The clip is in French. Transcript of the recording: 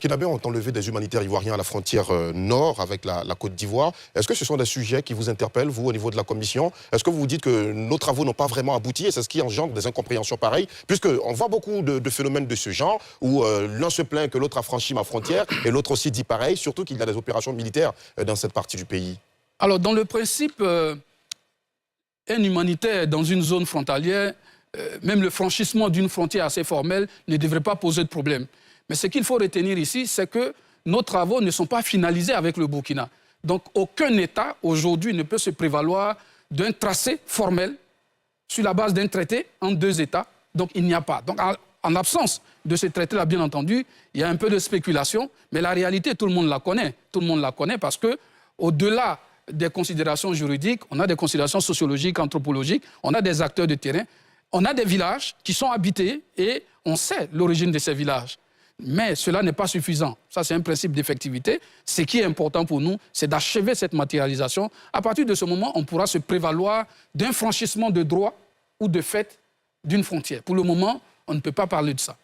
Burkinabé ont enlevé des humanitaires ivoiriens à la frontière nord avec la Côte d'Ivoire. Est-ce que ce sont des sujets qui vous interpellent, vous, au niveau de la Commission? Est-ce que vous vous dites que nos travaux n'ont pas vraiment abouti et c'est ce qui engendre des incompréhensions pareilles? Puisqu'on voit beaucoup de phénomènes de ce genre où l'un se plaint que l'autre a franchi ma frontière et l'autre aussi dit pareil, surtout qu'il y a des opérations militaires dans cette partie du pays. Alors, dans le principe, un humanitaire dans une zone frontalière, même le franchissement d'une frontière assez formelle ne devrait pas poser de problème. Mais ce qu'il faut retenir ici, c'est que nos travaux ne sont pas finalisés avec le Burkina. Donc, aucun État, aujourd'hui, ne peut se prévaloir d'un tracé formel sur la base d'un traité entre deux États. Donc, il n'y a pas. Donc, en absence de ce traité-là, bien entendu, il y a un peu de spéculation, mais la réalité, tout le monde la connaît. Tout le monde la connaît parce que, au-delà des considérations juridiques, on a des considérations sociologiques, anthropologiques, on a des acteurs de terrain, on a des villages qui sont habités et on sait l'origine de ces villages. Mais cela n'est pas suffisant. Ça, c'est un principe d'effectivité. Ce qui est important pour nous, c'est d'achever cette matérialisation. À partir de ce moment, on pourra se prévaloir d'un franchissement de droit ou de fait d'une frontière. Pour le moment, on ne peut pas parler de ça.